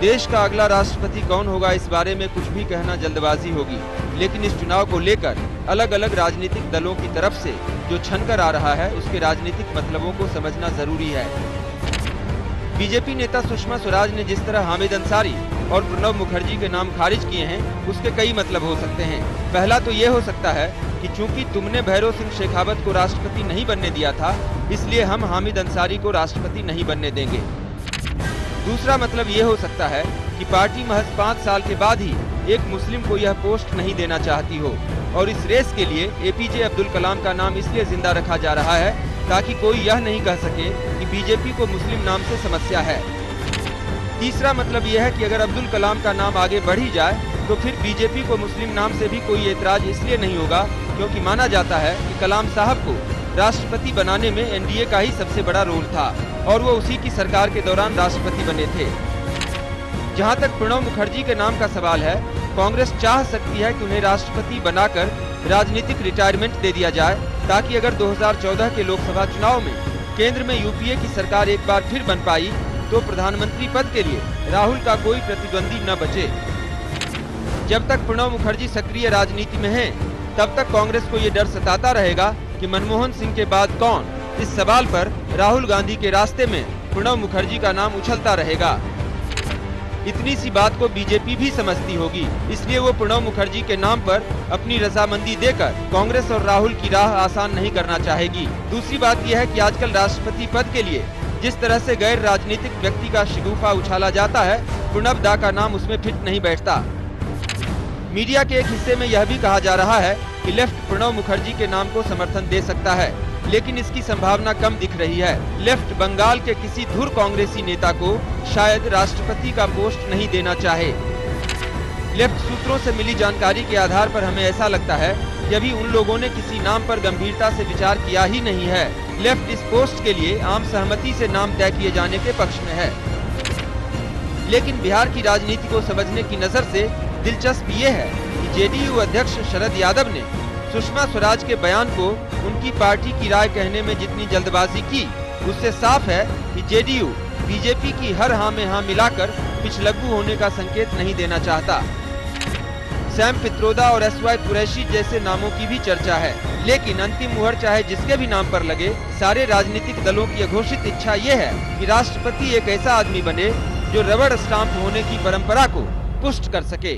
देश का अगला राष्ट्रपति कौन होगा इस बारे में कुछ भी कहना जल्दबाजी होगी, लेकिन इस चुनाव को लेकर अलग अलग राजनीतिक दलों की तरफ से जो छनकर आ रहा है उसके राजनीतिक मतलबों को समझना जरूरी है। बीजेपी नेता सुषमा स्वराज ने जिस तरह हामिद अंसारी और प्रणब मुखर्जी के नाम खारिज किए हैं उसके कई मतलब हो सकते हैं। पहला तो ये हो सकता है कि चूंकि तुमने भैरों सिंह शेखावत को राष्ट्रपति नहीं बनने दिया था, इसलिए हम हामिद अंसारी को राष्ट्रपति नहीं बनने देंगे। दूसरा मतलब ये हो सकता है कि पार्टी महज 5 साल के बाद ही एक मुस्लिम को यह पोस्ट नहीं देना चाहती हो और इस रेस के लिए एपीजे अब्दुल कलाम का नाम इसलिए जिंदा रखा जा रहा है ताकि कोई यह नहीं कह सके कि बीजेपी को मुस्लिम नाम से समस्या है। तीसरा मतलब यह है कि अगर अब्दुल कलाम का नाम आगे बढ़ ही जाए तो फिर बीजेपी को मुस्लिम नाम से भी कोई एतराज इसलिए नहीं होगा क्योंकि माना जाता है कि कलाम साहब को राष्ट्रपति बनाने में एनडीए का ही सबसे बड़ा रोल था और वो उसी की सरकार के दौरान राष्ट्रपति बने थे। जहां तक प्रणब मुखर्जी के नाम का सवाल है, कांग्रेस चाह सकती है कि उन्हें राष्ट्रपति बनाकर राजनीतिक रिटायरमेंट दे दिया जाए ताकि अगर 2014 के लोकसभा चुनाव में केंद्र में यूपीए की सरकार एक बार फिर बन पाई तो प्रधानमंत्री पद के लिए राहुल का कोई प्रतिद्वंदी न बचे। जब तक प्रणब मुखर्जी सक्रिय राजनीति में हैं, तब तक कांग्रेस को ये डर सताता रहेगा कि मनमोहन सिंह के बाद कौन। इस सवाल पर राहुल गांधी के रास्ते में प्रणब मुखर्जी का नाम उछलता रहेगा। इतनी सी बात को बीजेपी भी समझती होगी, इसलिए वो प्रणब मुखर्जी के नाम पर अपनी रजामंदी देकर कांग्रेस और राहुल की राह आसान नहीं करना चाहेगी। दूसरी बात यह है कि आजकल राष्ट्रपति पद के लिए जिस तरह से गैर राजनीतिक व्यक्ति का शिगुफा उछाला जाता है, प्रणब दा का नाम उसमें फिट नहीं बैठता। मीडिया के एक हिस्से में यह भी कहा जा रहा है कि लेफ्ट प्रणब मुखर्जी के नाम को समर्थन दे सकता है, लेकिन इसकी संभावना कम दिख रही है। लेफ्ट बंगाल के किसी धुर कांग्रेसी नेता को शायद राष्ट्रपति का पोस्ट नहीं देना चाहे। लेफ्ट सूत्रों से मिली जानकारी के आधार पर हमें ऐसा लगता है कि अभी उन लोगों ने किसी नाम पर गंभीरता से विचार किया ही नहीं है। लेफ्ट इस पोस्ट के लिए आम सहमति से नाम तय किए जाने के पक्ष में है। लेकिन बिहार की राजनीति को समझने की नजर से दिलचस्प ये है कि जेडीयू अध्यक्ष शरद यादव ने सुषमा स्वराज के बयान को उनकी पार्टी की राय कहने में जितनी जल्दबाजी की, उससे साफ है कि जेडीयू बीजेपी की हर हाँ में हाँ मिलाकर पिछलग्गू होने का संकेत नहीं देना चाहता। सैम पित्रोदा और एसवाई कुरैशी जैसे नामों की भी चर्चा है, लेकिन अंतिम मुहर चाहे जिसके भी नाम पर लगे, सारे राजनीतिक दलों की अघोषित इच्छा ये है कि राष्ट्रपति एक ऐसा आदमी बने जो रबड़ स्टाम्प होने की परंपरा को पुष्ट कर सके।